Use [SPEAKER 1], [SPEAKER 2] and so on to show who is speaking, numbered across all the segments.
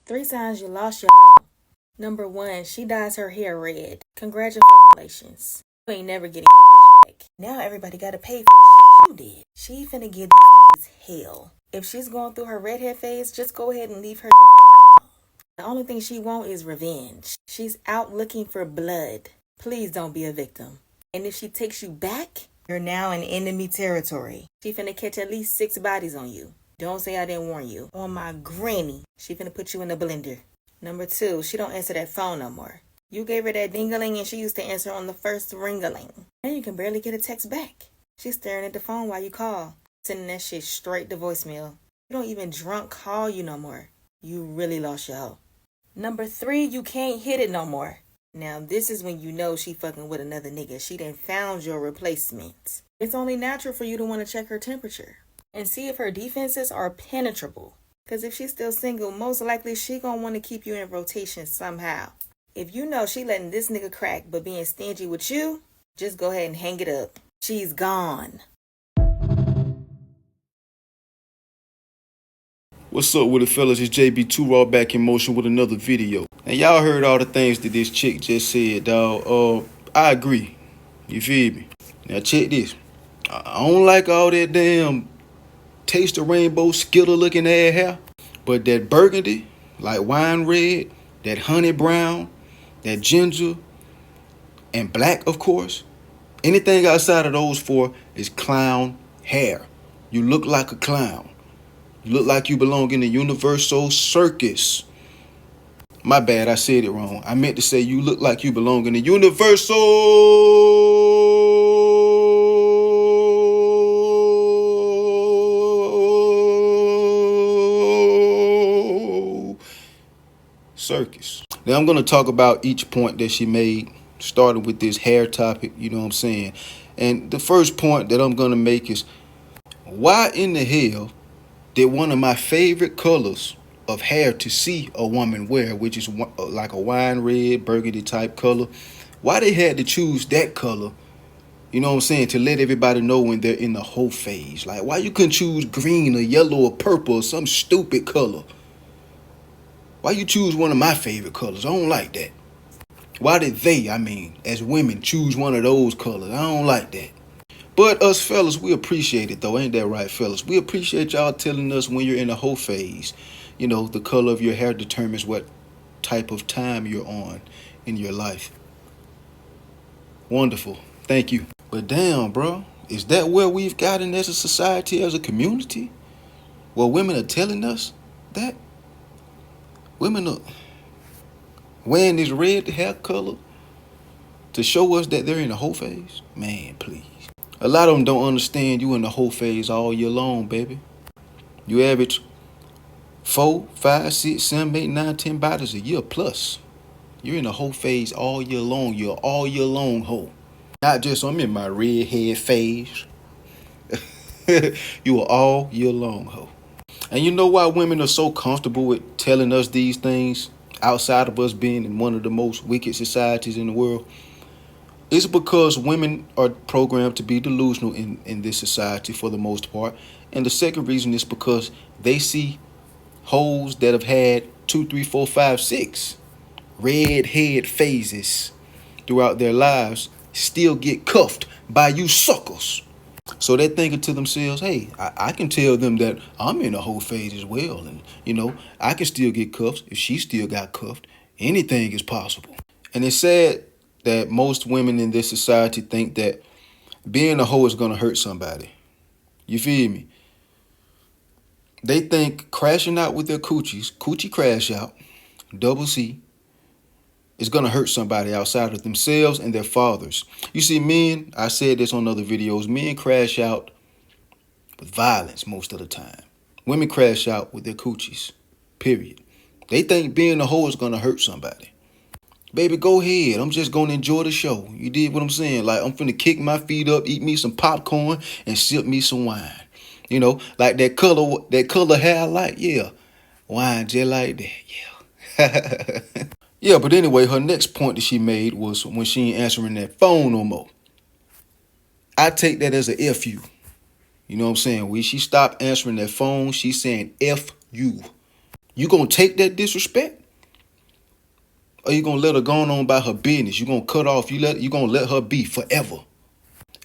[SPEAKER 1] 3 signs you lost your hoe. Number 1, she dyes her hair red. Congratulations. You ain't never getting your bitch back. Now everybody gotta pay for the shit you did. She finna give these niggas hell. If she's going through her redhead phase, just go ahead and leave her the fuck alone. The only thing she wants is revenge. She's out looking for blood. Please don't be a victim. And if she takes you back, you're now in enemy territory. She finna catch at least 6 bodies on you. Don't say I didn't warn you. On my granny, she finna put you in the blender. Number 2, she don't answer that phone no more. You gave her that ding-a-ling and she used to answer on the first ring-a-ling. And you can barely get a text back. She's staring at the phone while you call, sending that shit straight to voicemail. You don't even drunk call you no more. You really lost your hoe. Number 3, you can't hit it no more. Now this is when you know she fucking with another nigga. She done found your replacement. It's only natural for you to want to check her temperature and see if her defenses are penetrable. Because if she's still single, most likely she gonna want to keep you in rotation somehow. If you know she letting this nigga crack but being stingy with you, just go ahead and hang it up. She's gone.
[SPEAKER 2] What's up with it, fellas? It's JB2 Raw back in motion with another video. And y'all heard all the things that this chick just said, dawg. I agree. You feel me? Now check this. I don't like all that damn taste of rainbow Skittle looking ass hair. But that burgundy, like wine red, that honey brown, that ginger, and black, of course. Anything outside of those 4 is clown hair. You look like a clown. You look like you belong in the Universal Circus. My bad, I said it wrong. I meant to say you look like you belong in the Universal Circus. Now I'm going to talk about each point that she made, starting with this hair topic, you know what I'm saying? And the first point that I'm going to make is, why in the hell did one of my favorite colors of hair to see a woman wear, which is like a wine red, burgundy type color, why they had to choose that color, you know what I'm saying, to let everybody know when they're in the hoe phase? Like, why you couldn't choose green or yellow or purple or some stupid color? Why you choose one of my favorite colors? I don't like that. Why did they, as women, choose one of those colors? I don't like that. But us fellas, we appreciate it though. Ain't that right, fellas? We appreciate y'all telling us when you're in the hoe phase. You know, the color of your hair determines what type of time you're on in your life. Wonderful. Thank you. But damn, bro, is that where we've gotten as a society, as a community? Well, women are telling us that? Women are wearing this red hair color to show us that they're in the hoe phase? Man, please. A lot of them don't understand you in the hoe phase all year long, baby. You average 4, 5, 6, 7, 8, 9, 10 bodies a year plus. You're in the hoe phase all year long. You're all year long hoe. Not just I'm in my redhead phase. You are all year long hoe. And you know why women are so comfortable with telling us these things outside of us being in one of the most wicked societies in the world? It's because women are programmed to be delusional in this society for the most part. And the second reason is because they see hoes that have had 2, 3, 4, 5, 6 red head phases throughout their lives still get cuffed by you suckers. So they're thinking to themselves, hey, I can tell them that I'm in a hoe phase as well. And, you know, I can still get cuffed if she still got cuffed. Anything is possible. And it's sad that most women in this society think that being a hoe is going to hurt somebody. You feel me? They think crashing out with their coochie crash out, double C, is going to hurt somebody outside of themselves and their fathers. You see, men, I said this on other videos, men crash out with violence most of the time. Women crash out with their coochies, period. They think being a hoe is going to hurt somebody. Baby, go ahead. I'm just going to enjoy the show. You did what I'm saying? Like, I'm finna kick my feet up, eat me some popcorn, and sip me some wine. You know, like that color hair I like, yeah. Wine just like that, yeah. Yeah, but anyway, her next point that she made was when she ain't answering that phone no more. I take that as a F you. You know what I'm saying? When she stopped answering that phone, she's saying F you. You gonna take that disrespect? Or you gonna let her go on about her business? You gonna cut off, you gonna let her be forever.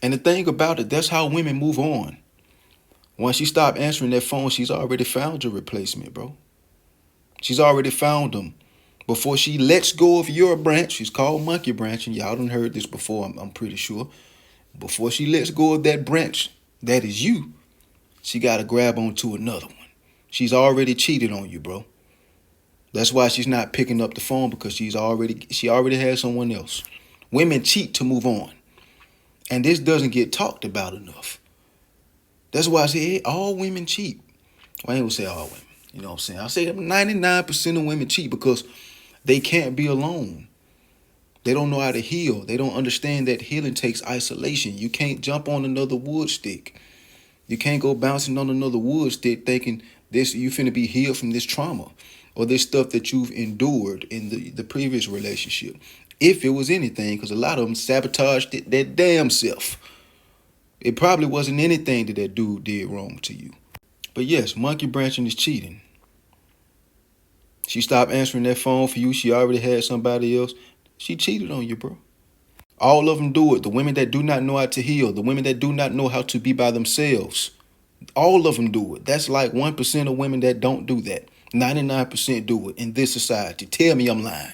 [SPEAKER 2] And the thing about it, that's how women move on. Once she stop answering that phone, she's already found your replacement, bro. She's already found them. Before she lets go of your branch, she's called monkey branch, and y'all done heard this before, I'm pretty sure. Before she lets go of that branch, that is you, she got to grab onto another one. She's already cheated on you, bro. That's why she's not picking up the phone, because she already has someone else. Women cheat to move on. And this doesn't get talked about enough. That's why I say all women cheat. Well, I ain't gonna say all women. You know what I'm saying? I'll say 99% of women cheat because they can't be alone. They don't know how to heal. They don't understand that healing takes isolation. You can't jump on another wood stick. You can't go bouncing on another wood stick thinking you finna be healed from this trauma or this stuff that you've endured in the previous relationship. If it was anything, because a lot of them sabotaged their damn self. It probably wasn't anything that dude did wrong to you. But yes, monkey branching is cheating. She stopped answering that phone for you. She already had somebody else. She cheated on you, bro. All of them do it. The women that do not know how to heal. The women that do not know how to be by themselves. All of them do it. That's like 1% of women that don't do that. 99% do it in this society. Tell me I'm lying.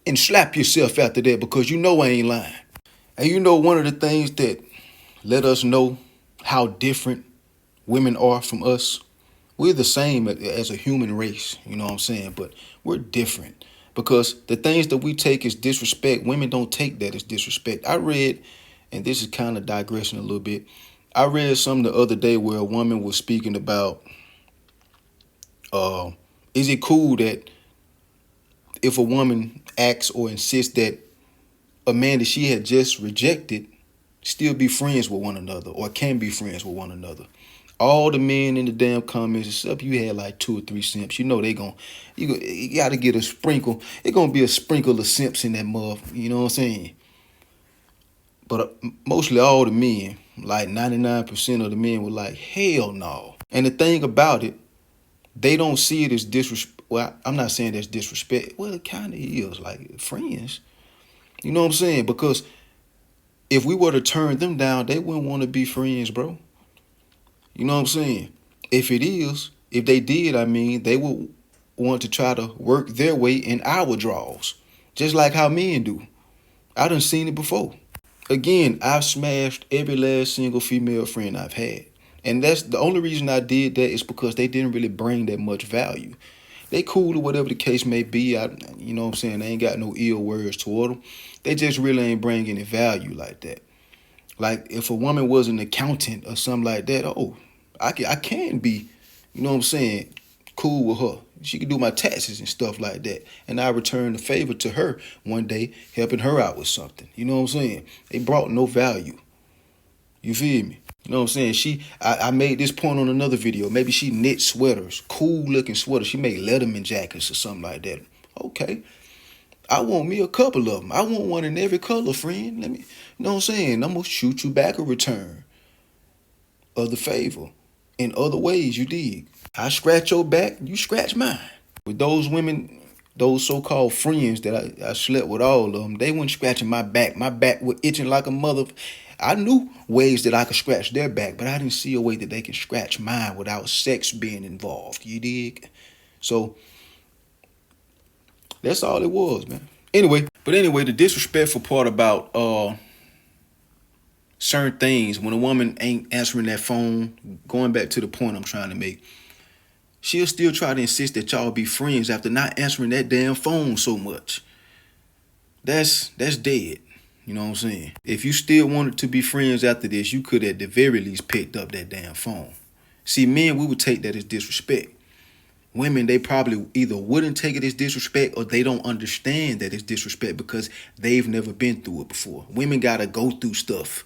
[SPEAKER 2] And slap yourself after that, because you know I ain't lying. And you know one of the things that let us know how different women are from us? We're the same as a human race, you know what I'm saying? But we're different, because the things that we take as disrespect, women don't take that as disrespect. I read, and this is kind of digressing a little bit, I read something the other day where a woman was speaking about, is it cool that if a woman acts or insists that a man that she had just rejected still be friends with one another or can be friends with one another? All the men in the damn comments, except you had like 2 or 3 simps, you know you got to get a sprinkle. It's going to be a sprinkle of simps in that mother, you know what I'm saying? But mostly all the men, like 99% of the men were like, hell no. And the thing about it, they don't see it as disrespect. Well, I'm not saying that's disrespect. Well, it kind of is, like friends. You know what I'm saying? Because if we were to turn them down, they wouldn't want to be friends, bro. You know what I'm saying? If they did, they would want to try to work their way in our draws, just like how men do. I done seen it before. Again, I've smashed every last single female friend I've had. And that's the only reason I did that is because they didn't really bring that much value. They cool or whatever the case may be. You know what I'm saying? They ain't got no ill words toward them. They just really ain't bring any value like that. Like if a woman was an accountant or something like that, I can be, you know what I'm saying, cool with her. She can do my taxes and stuff like that. And I return the favor to her one day, helping her out with something. You know what I'm saying? They brought no value. You feel me? You know what I'm saying? I made this point on another video. Maybe she knit sweaters, cool looking sweaters. She made Letterman jackets or something like that. Okay. I want me a couple of them. I want one in every color, friend. You know what I'm saying? I'm going to shoot you back a return of the favor in other ways, you dig? I scratch your back, you scratch mine. With those women, those so-called friends that I slept with, all of them, they weren't scratching my back. My back was itching like a mother. I knew ways that I could scratch their back, but I didn't see a way that they can scratch mine without sex being involved, you dig? So that's all it was, man. Anyway, the disrespectful part about certain things, when a woman ain't answering that phone, going back to the point I'm trying to make, she'll still try to insist that y'all be friends after not answering that damn phone so much. That's dead. You know what I'm saying? If you still wanted to be friends after this, you could at the very least picked up that damn phone. See, men, we would take that as disrespect. Women, they probably either wouldn't take it as disrespect or they don't understand that it's disrespect because they've never been through it before. Women got to go through stuff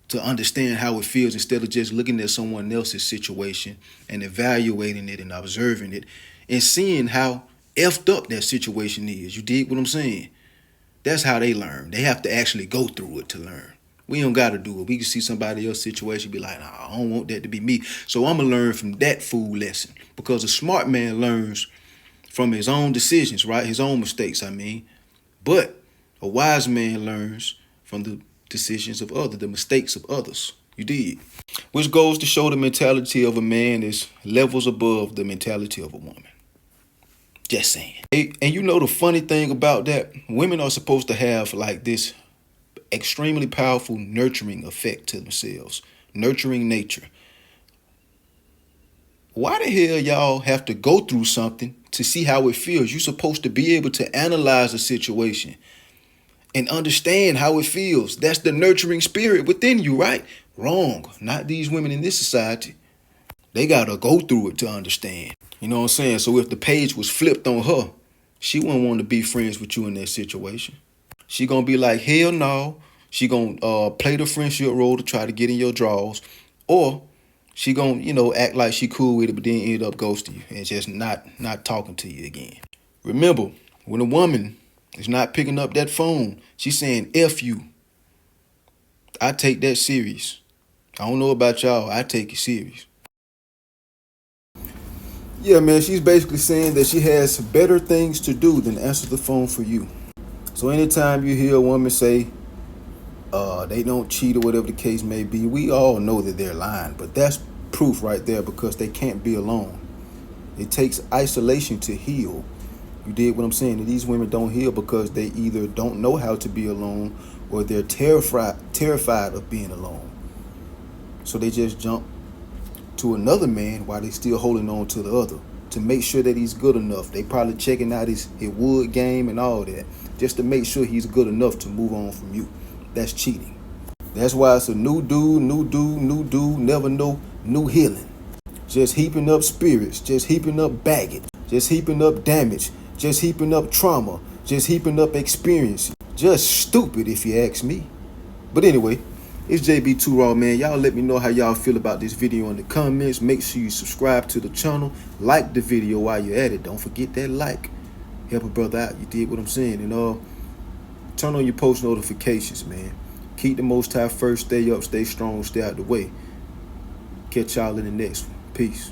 [SPEAKER 2] to understand how it feels instead of just looking at someone else's situation and evaluating it and observing it and seeing how effed up that situation is. You dig what I'm saying? That's how they learn. They have to actually go through it to learn. We don't gotta do it. We can see somebody else's situation, be like, nah, I don't want that to be me. So I'm gonna learn from that fool lesson. Because a smart man learns from his own decisions, right? His own mistakes, I mean. But a wise man learns from the decisions of others, the mistakes of others. You did. Which goes to show the mentality of a man is levels above the mentality of a woman. Just saying. And you know the funny thing about that? Women are supposed to have like this extremely powerful nurturing effect to themselves. Nurturing nature. Why the hell y'all have to go through something to see how it feels? You're supposed to be able to analyze a situation and understand how it feels. That's the nurturing spirit within you, right? Wrong. Not these women in this society. They gotta go through it to understand. You know what I'm saying? So if the page was flipped on her, she wouldn't want to be friends with you in that situation. She gonna be like, hell no. She gonna play the friendship role to try to get in your drawers. Or she gonna, act like she cool with it, but then end up ghosting you and just not talking to you again. Remember, when a woman is not picking up that phone, she's saying F you. I take that serious. I don't know about y'all. I take it serious. Yeah, man, she's basically saying that she has better things to do than answer the phone for you. So anytime you hear a woman say they don't cheat or whatever the case may be, we all know that they're lying. But that's proof right there because they can't be alone. It takes isolation to heal. You did what I'm saying? And these women don't heal because they either don't know how to be alone or they're terrified of being alone. So they just jump to another man while they still holding on to the other to make sure that he's good enough. They probably checking out his wood game and all that just to make sure he's good enough to move on from you. That's cheating. That's why it's a new dude, never know, new healing. Just heaping up spirits, just heaping up baggage, just heaping up damage, just heaping up trauma, just heaping up experience. Just stupid if you ask me. But anyway, it's JB2 Raw, man. Y'all let me know how y'all feel about this video in the comments. Make sure you subscribe to the channel. Like the video while you're at it. Don't forget that like. Help a brother out. You did what I'm saying. And turn on your post notifications, man. Keep the Most High first. Stay up, stay strong, stay out the way. Catch y'all in the next one. Peace.